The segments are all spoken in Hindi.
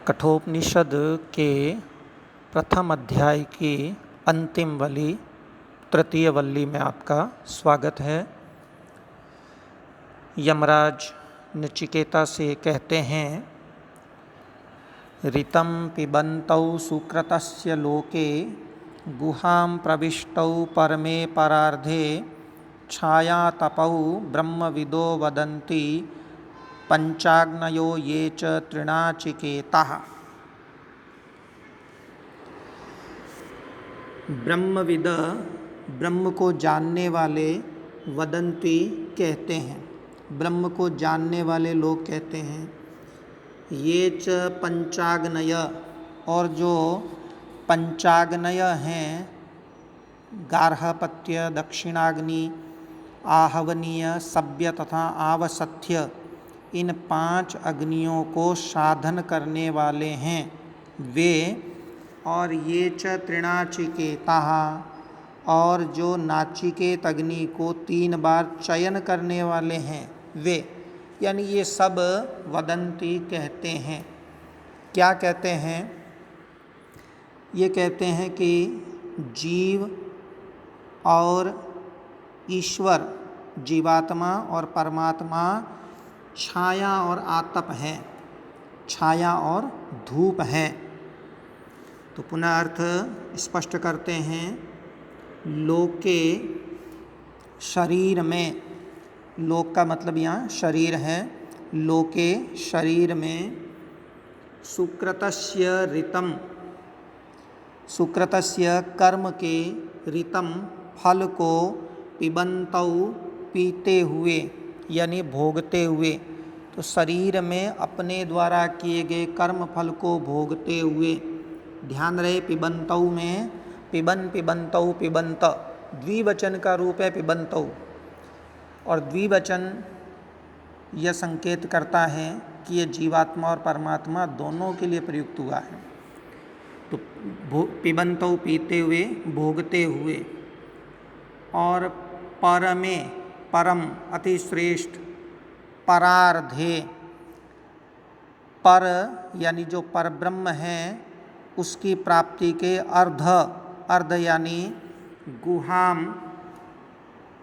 कठोपनिषद के प्रथम अध्याय की अंतिम वल्ली तृतीय वल्ली में आपका स्वागत है। यमराज नचिकेता से कहते हैं, ऋतं पिबन्तौ सुकृतस्य लोके गुहां प्रविष्टौ परमे परार्धे छायातपौ ब्रह्मविदो वदन्ति पंचाग्नयो ये च तृणाचिकेताः। ब्रह्मविद ब्रह्म को जानने वाले वदन्ति कहते हैं, ब्रह्म को जानने वाले लोग कहते हैं। ये च पंचाग्नय, और जो पंचाग्नय हैं, गार्हपत्य, दक्षिणाग्नि, आहवनीय, सभ्य तथा आवसथ्य, इन 5 अग्नियों को साधन करने वाले हैं वे। और ये च तृणाचिकेताः, और जो नाचिकेत अग्नि को 3 बार चयन करने वाले हैं वे, यानी ये सब वदंती कहते हैं। क्या कहते हैं? ये कहते हैं कि जीव और ईश्वर, जीवात्मा और परमात्मा छाया और आतप है, छाया और धूप है। तो पुनः अर्थ स्पष्ट करते हैं। लोके, शरीर में, लोक का मतलब यहाँ शरीर है, लोके शरीर में, सुकृतस्य ऋतं, सुकृतस्य कर्म के, ऋतं फल को, पिबन्तौ पीते हुए यानी भोगते हुए। तो शरीर में अपने द्वारा किए गए कर्म फल को भोगते हुए, ध्यान रहे पिबन्तौ में पिबन, पिबन्तौ, पिबन्त द्विवचन का रूप है पिबन्तौ, और द्विवचन यह संकेत करता है कि यह जीवात्मा और परमात्मा दोनों के लिए प्रयुक्त हुआ है। तो पिबन्तौ पीते हुए, भोगते हुए, और परमे, परम अति श्रेष्ठ, परार्धे, पर यानी जो परब्रह्म है उसकी प्राप्ति के अर्ध, अर्ध यानी गुहाम,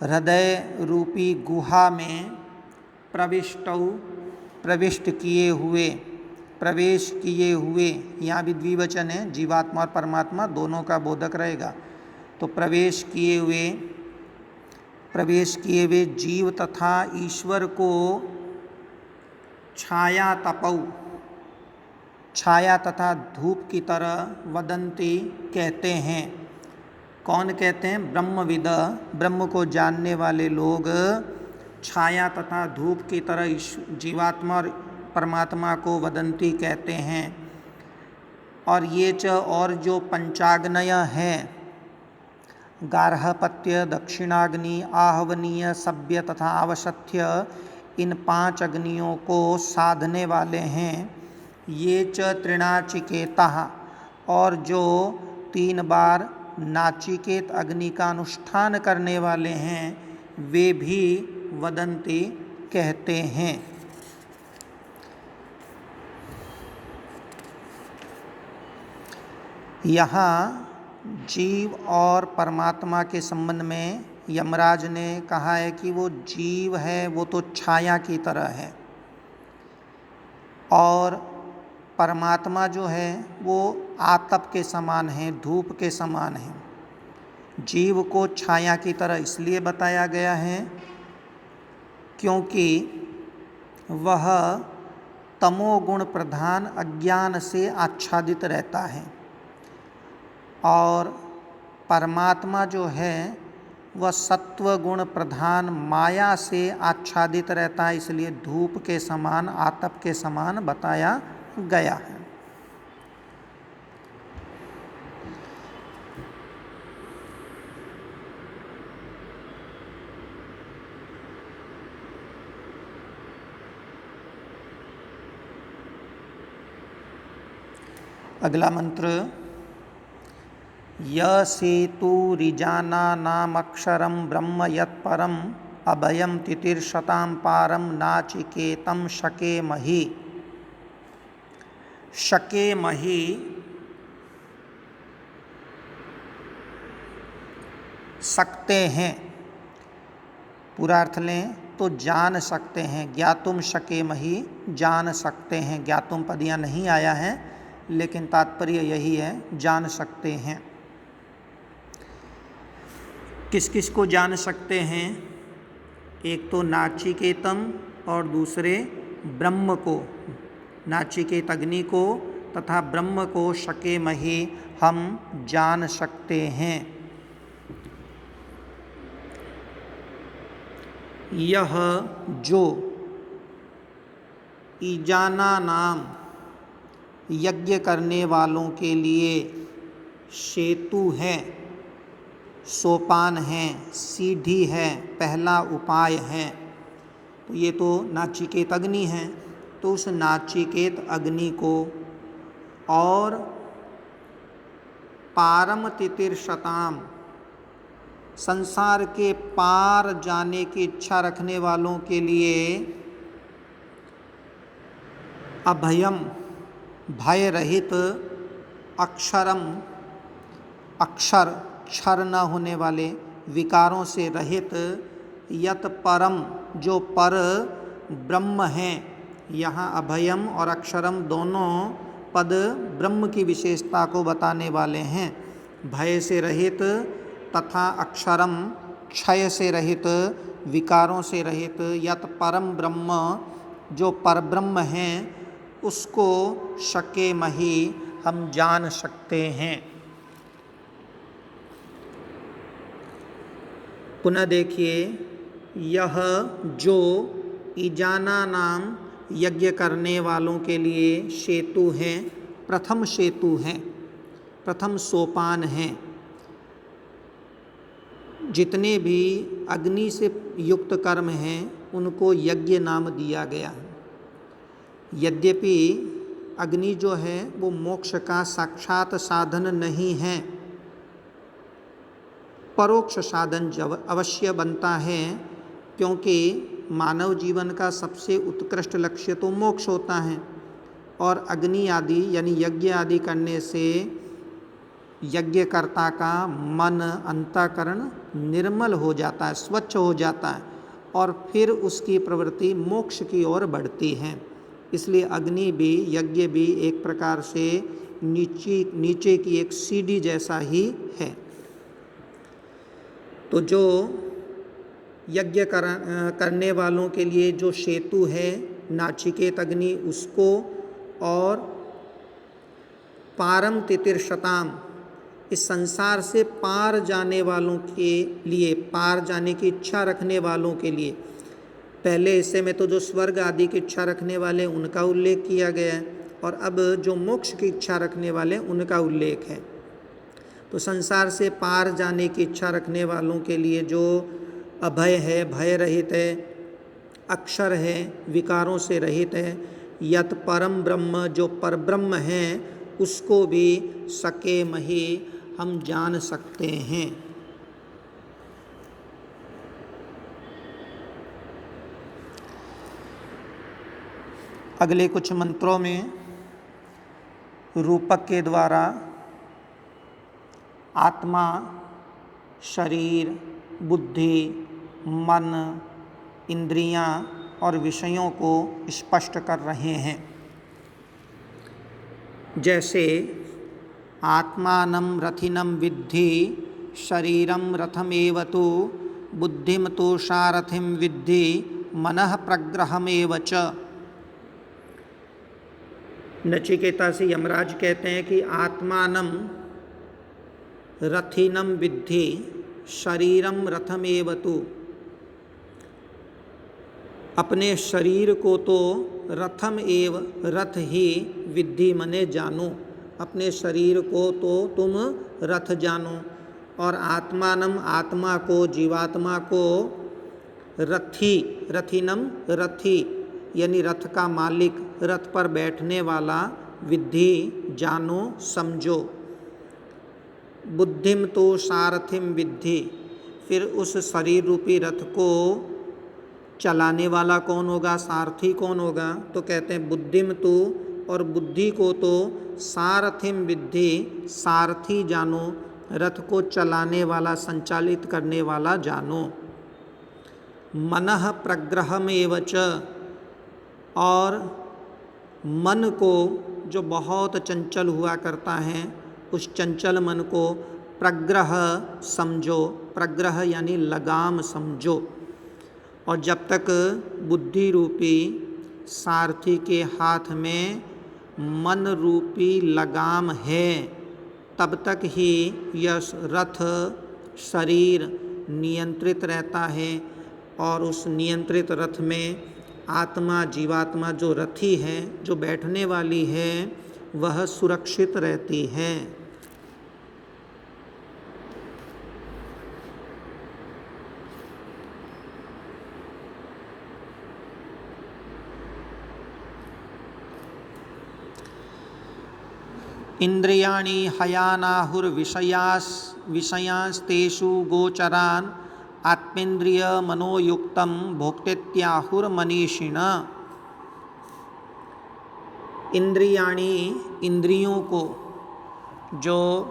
हृदय रूपी गुहा में, प्रविष्टौ प्रविष्ट किए हुए, प्रवेश किए हुए, यहाँ भी द्विवचन है, जीवात्मा और परमात्मा दोनों का बोधक रहेगा। तो प्रवेश किए हुए, प्रवेश किए हुए जीव तथा ईश्वर को छाया तपौ, छाया तथा धूप की तरह वदंती कहते हैं। कौन कहते हैं? ब्रह्मविद, ब्रह्म को जानने वाले लोग छाया तथा धूप की तरह जीवात्मा और परमात्मा को वदंती कहते हैं। और ये च, और जो पंचाग्नय हैं, गार्हपत्य, दक्षिणाग्नि, आहवनीय, सभ्य तथा आवसथ्य, इन 5 अग्नियों को साधने वाले हैं। ये च तृणाचिकेताः, और जो 3 बार नाचिकेत अग्नि का अनुष्ठान करने वाले हैं वे भी वदंती कहते हैं। यहाँ जीव और परमात्मा के संबंध में यमराज ने कहा है कि वो जीव है वो तो छाया की तरह है, और परमात्मा जो है वो आतप के समान है, धूप के समान है। जीव को छाया की तरह इसलिए बताया गया है क्योंकि वह तमोगुण प्रधान अज्ञान से आच्छादित रहता है, और परमात्मा जो है वह सत्व गुण प्रधान माया से आच्छादित रहता है, इसलिए धूप के समान, आतप के समान बताया गया है। अगला मंत्र, यसेतुरिजानानामक्षरं ब्रह्म यत्परम् अभयं तितिर्षतां पारं नाचिकेतं शकेमहि। शकेमहि सकते हैं, पूरा अर्थ लें तो जान सकते हैं। ज्ञातुम शकेमहि जान सकते हैं, ज्ञातुम पद यहाँ नहीं आया है लेकिन तात्पर्य यही है, जान सकते हैं। किस किस को जान सकते हैं? एक तो नाचिकेतम और दूसरे ब्रह्म को, नाचिकेत अग्नि को तथा ब्रह्म को शकेमहि हम जान सकते हैं। यह जो ईजाना नाम यज्ञ करने वालों के लिए सेतु है, सोपान है, सीढ़ी है, पहला उपाय है, तो ये तो नाचिकेत अग्नि है। तो उस नाचिकेत अग्नि को और पारम तितिर्षताम संसार के पार जाने की इच्छा रखने वालों के लिए अभयम भय रहित, अक्षरम अक्षर क्षर न होने वाले, विकारों से रहित, यत परम जो पर ब्रह्म है। यहाँ अभयम और अक्षरम दोनों पद ब्रह्म की विशेषता को बताने वाले हैं। भय से रहित तथा अक्षरम क्षय से रहित, विकारों से रहित, यत परम ब्रह्म जो परब्रह्म हैं उसको शकेमहि हम जान सकते हैं। पुनः देखिए, यह जो ईजाना नाम यज्ञ करने वालों के लिए सेतु है, प्रथम सेतु है, प्रथम सोपान है। जितने भी अग्नि से युक्त कर्म हैं उनको यज्ञ नाम दिया गया है। यद्यपि अग्नि जो है वो मोक्ष का साक्षात साधन नहीं है, परोक्ष साधन जब अवश्य बनता है, क्योंकि मानव जीवन का सबसे उत्कृष्ट लक्ष्य तो मोक्ष होता है और अग्नि आदि यानी यज्ञ आदि करने से यज्ञकर्ता का मन अंतःकरण निर्मल हो जाता है, स्वच्छ हो जाता है और फिर उसकी प्रवृत्ति मोक्ष की ओर बढ़ती है। इसलिए अग्नि भी, यज्ञ भी एक प्रकार से नीचे की एक सीढ़ी जैसा ही है। तो जो यज्ञ करने वालों के लिए जो सेतु है नाचिकेत अग्नि, उसको और पारम तितिर्षताम इस संसार से पार जाने वालों के लिए, पार जाने की इच्छा रखने वालों के लिए, पहले हिस्से में तो जो स्वर्ग आदि की इच्छा रखने वाले उनका उल्लेख किया गया है और अब जो मोक्ष की इच्छा रखने वाले उनका उल्लेख है। तो संसार से पार जाने की इच्छा रखने वालों के लिए जो अभय है, भय रहित है, अक्षर है, विकारों से रहित है, यत परम ब्रह्म जो परब्रह्म है उसको भी शकेमहि हम जान सकते हैं। अगले कुछ मंत्रों में रूपक के द्वारा आत्मा, शरीर, बुद्धि, मन, इंद्रियां और विषयों को स्पष्ट कर रहे हैं। जैसे आत्मानं रथिनं विद्धि शरीरं रथमेव तु बुद्धिं तु सारथिं विद्धि मनः प्रग्रहमेव च। नचिकेता से यमराज कहते हैं कि आत्मानं रथिनं विद्धि शरीरं रथमेव तु, अपने शरीर को तो रथम एव रथ ही विद्धि मने जानो, अपने शरीर को तो तुम रथ जानो और आत्मानम आत्मा को, जीवात्मा को रथी, रथिनम रथी यानी रथ का मालिक, रथ पर बैठने वाला, विद्धि जानो समझो। बुद्धिम तो सारथिम विद्धि, फिर उस शरीर रूपी रथ को चलाने वाला कौन होगा, सारथी कौन होगा? तो कहते हैं बुद्धिम तो और बुद्धि को तो सारथिम विद्धि, सारथी जानो, रथ को चलाने वाला, संचालित करने वाला जानो। मनः प्रग्रहमेव च, और मन को जो बहुत चंचल हुआ करता है, उस चंचल मन को प्रग्रह समझो। प्रग्रह यानी लगाम समझो। और जब तक बुद्धि रूपी सारथी के हाथ में मन रूपी लगाम है, तब तक ही यह रथ शरीर नियंत्रित रहता है। और उस नियंत्रित रथ में आत्मा, जीवात्मा जो रथी है, जो बैठने वाली है, वह सुरक्षित रहती है। इंद्रियाणि हयानाहुर्विषयांस्तेषु गोचरान् आत्मेन्द्रिय मनोयुक्तं भोक्तेत्याहुर्मनीषिण। इंद्रियाणि, इंद्रियों को, जो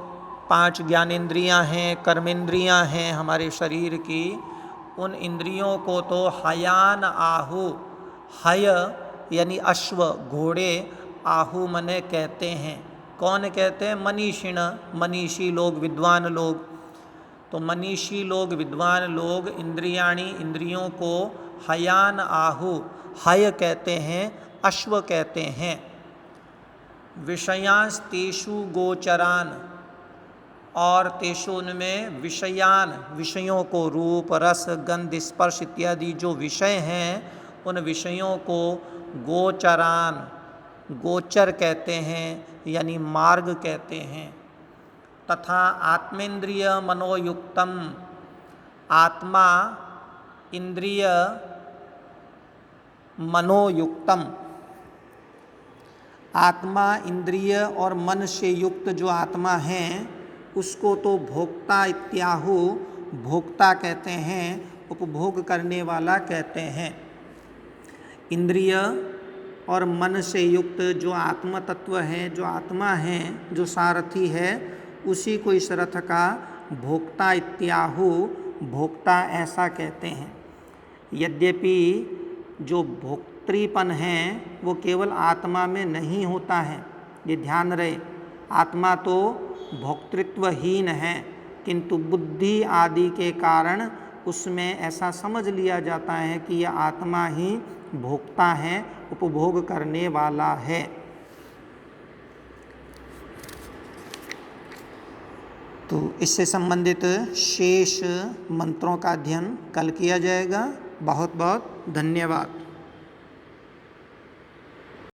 5 ज्ञानेंद्रियां हैं, कर्मेंद्रियां हैं हमारे शरीर की, उन इंद्रियों को तो हयान आहु, हय यानी अश्व, घोड़े, आहु मने कहते हैं। कौन कहते हैं? मनीषिण, मनीषी लोग, विद्वान लोग। तो मनीषी लोग, विद्वान लोग इंद्रियाणि, इंद्रियों को हयान आहु, हय कहते हैं, अश्व कहते हैं। विषयांस्तेषु गोचरान, और तेषु उनमें विषयान, विषयों को, रूप रस गंध स्पर्श इत्यादि जो विषय हैं, उन विषयों को गोचरान, गोचर कहते हैं, यानी मार्ग कहते हैं। तथा आत्मेन्द्रिय मनोयुक्तम, आत्मा इंद्रिय मनोयुक्तम, आत्मा इंद्रिय और मन से युक्त जो आत्मा है, उसको तो भोक्ता इत्याहु, भोक्ता कहते हैं, उपभोग करने वाला कहते हैं। इंद्रिय और मन से युक्त जो आत्म तत्व है, जो आत्मा है, जो सारथी है, उसी को इस रथ का भोक्ता इत्याहु, भोक्ता ऐसा कहते हैं। यद्यपि जो भोक्तृपन है वो केवल आत्मा में नहीं होता है, ये ध्यान रहे। आत्मा तो भोक्तृत्वहीन है, किंतु बुद्धि आदि के कारण उसमें ऐसा समझ लिया जाता है कि यह आत्मा ही भोक्ता है, उपभोग करने वाला है। तो इससे संबंधित शेष मंत्रों का अध्ययन कल किया जाएगा। बहुत बहुत धन्यवाद।